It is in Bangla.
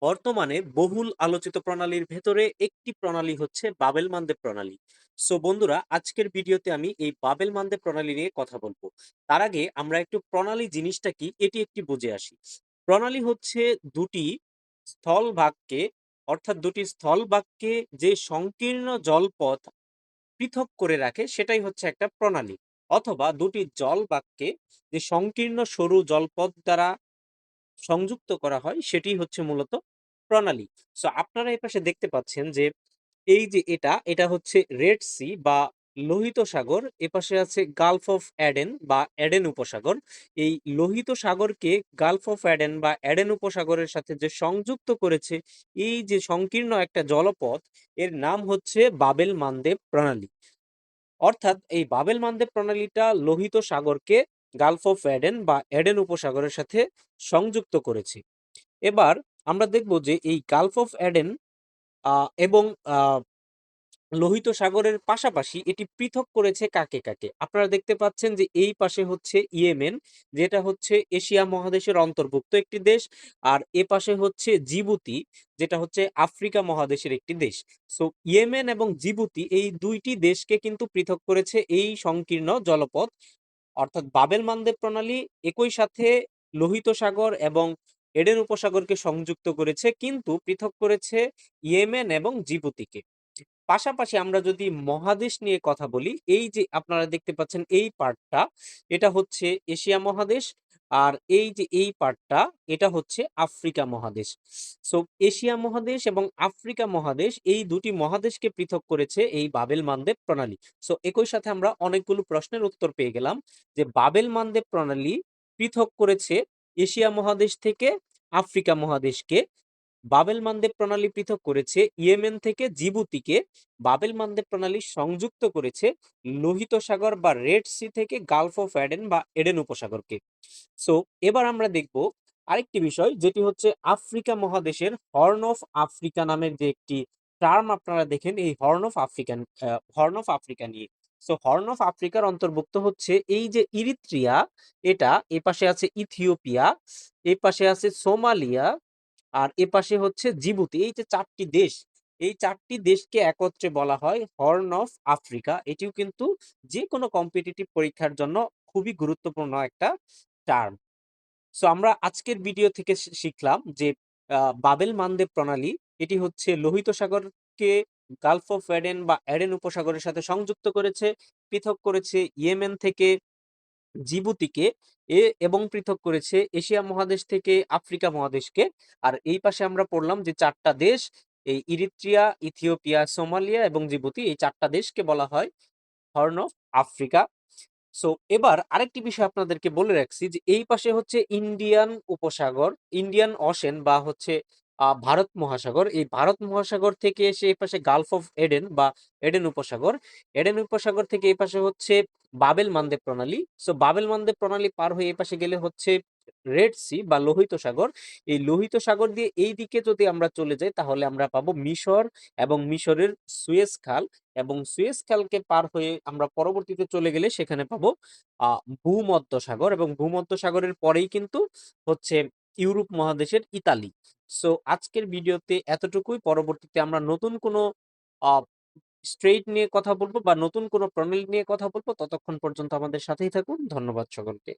বর্তমানে বহুল আলোচিত প্রণালীর ভেতরে একটি প্রণালী হচ্ছে বাবেল মানদেব প্রণালী। সো বন্ধুরা, আজকের ভিডিওতে আমি এই বাবেল মানদেব প্রণালী নিয়ে কথা বলবো। তার আগে আমরা একটু প্রণালী জিনিসটা কি এটি একটি বুঝে আসি। প্রণালী হচ্ছে দুটি স্থল ভাগকে, অর্থাৎ দুটি স্থল ভাগকে যে সংকীর্ণ জলপথ পৃথক করে রাখে সেটাই হচ্ছে একটা প্রণালী। অথবা দুটি জল ভাগকে যে সংকীর্ণ সরু জলপথ দ্বারা সংযুক্ত করা হয় সেটি হচ্ছে মূলত প্রণালী। সো আপনারা এপাশে দেখতে পাচ্ছেন যে এই যে এটা হচ্ছে রেড সি বা লোহিত সাগর, এপাশে আছে গালফ অফ অ্যাডেন বা অ্যাডেন উপসাগর। এই লোহিত সাগরকে গালফ অফ অ্যাডেন বা অ্যাডেন উপসাগরের সাথে যে সংযুক্ত করেছে এই যে সংকীর্ণ একটা জলপথ, এর নাম হচ্ছে বাবেল মানদেব প্রণালী। অর্থাৎ এই বাবেল মানদেব প্রণালীটা লোহিত সাগরকে গালফ অফ অ্যাডেন বা অ্যাডেন উপসাগরের সাথে সংযুক্ত করেছে। এবার আমরা দেখব যে এই গালফ অফ অ্যাডেন এবং লোহিত সাগরের পাশাপাশি এটি পৃথক করেছে কাকে কাকে। আপনারা দেখতে পাচ্ছেন যে এই পাশে হচ্ছে ইয়েমেন, যেটা হচ্ছে এশিয়া মহাদেশের অন্তর্ভুক্ত একটি দেশ। আর এ পাশে হচ্ছে জিবুতি, যেটা হচ্ছে আফ্রিকা মহাদেশের একটি দেশ। সো ইয়েমেন এবং জিবুতি এই দুইটি দেশকে কিন্তু পৃথক করেছে এই সংকীর্ণ জলপথ, অর্থাৎ বাবেল মানদেব প্রণালী একই সাথে লোহিত সাগর এবং এডেন উপসাগরকে সংযুক্ত করেছে, কিন্তু পৃথক করেছে ইয়েমেন এবং জিবুতিকে। পাশাপাশি আমরা যদি মহাদেশ নিয়ে কথা বলি, এই যে আপনারা দেখতে পাচ্ছেন এই পার্টটা, এটা হচ্ছে এশিয়া মহাদেশ। আর এই যে এই পার্টটা, এটা হচ্ছে আফ্রিকা মহাদেশ। সো এশিয়া মহাদেশ এবং আফ্রিকা মহাদেশ এই দুটি মহাদেশকে পৃথক করেছে এই বাবেল মানদেব প্রণালী। সো একই সাথে আমরা অনেকগুলো প্রশ্নের উত্তর পেয়ে গেলাম যে বাবেল মানদেব প্রণালী পৃথক করেছে এশিয়া মহাদেশ থেকে আফ্রিকা মহাদেশকে। বাবেল মানদেব প্রণালী পৃথক করেছে ইয়েমেন থেকে জিবুতিকে। বাবেল মানদেব প্রণালী সংযুক্ত করেছে লোহিত সাগর বা রেড সি থেকে গালফ অফ অ্যাডেন বা এডেন উপসাগরকে। সো এবার আমরা দেখব আরেকটি বিষয়, যেটি হচ্ছে আফ্রিকা মহাদেশের হর্ন অফ আফ্রিকা নামের যে একটি টার্ম আপনারা দেখেন এই হর্ন অফ আফ্রিকা নিয়ে। সো হর্ন অফ আফ্রিকার অন্তর্ভুক্ত হচ্ছে এই যে ইরিত্রিয়া, এটা এ পাশে আছে ইথিওপিয়া, এই পাশে আছে সোমালিয়া, আর এপাশে হচ্ছে জিবুতি। এই যে ৪ টি দেশ, এই ৪ টি দেশকে একত্রে বলা হয় হর্ন অফ আফ্রিকা। এটিও কিন্তু যেকোনো কম্পিটিটিভ পরীক্ষার জন্য খুবই গুরুত্বপূর্ণ একটা টার্ম। সো আমরা আজকের ভিডিও থেকে শিখলাম যে বাবেল মানদেব প্রণালী এটি হচ্ছে লোহিত সাগরকে গালফ অফ এডেন বা এডেন উপসাগরের সাথে সংযুক্ত করেছে, পৃথক করেছে ইয়েমেন থেকে জিবুতিকে এবং পৃথক করেছে এশিয়া মহাদেশ থেকে আফ্রিকা মহাদেশকে। আর এই পাশে আমরা পড়লাম যে ৪ টা দেশ, এই ইরিত্রিয়া, ইথিওপিয়া, সোমালিয়া এবং জিবুতি, এই ৪ টা দেশকে বলা হয় হর্ন অফ আফ্রিকা। সো এবার আরেকটি বিষয় আপনাদেরকে বলে রাখছি যে এই পাশে হচ্ছে ইন্ডিয়ান উপসাগর, ইন্ডিয়ান অশেন বা হচ্ছে ভারত মহাসাগর। এই ভারত মহাসাগর থেকে এসে এই পাশে গালফ অফ এডেন বা এডেন উপসাগর। এডেন উপসাগর থেকে এই পাশে হচ্ছে বাবেল মানদেব প্রণালী। সো বাবেল মানদেব প্রণালী পার হয়ে এই পাশে গেলে হচ্ছে রেড সি বা লোহিত সাগর। এই লোহিত সাগর দিয়ে এই দিকে যদি আমরা চলে যাই তাহলে আমরা পাবো মিশর এবং মিশরের সুয়েজ খাল। এবং সুয়েজ খালকে পার হয়ে আমরা পরবর্তীতে চলে গেলে সেখানে পাবো ভূমধ্য সাগর, এবং ভূমধ্য সাগরের পরেই কিন্তু হচ্ছে ইউরোপ মহাদেশের ইতালি। সো আজকের ভিডিওতে এতটুকুই। পরবর্তীতে আমরা নতুন কোনো স্ট্রেইট নিয়ে কথা বলবো বা নতুন কোনো প্রণালী নিয়ে কথা বলবো। ততক্ষণ পর্যন্ত আমাদের সাথেই থাকুন। ধন্যবাদ সকলকে।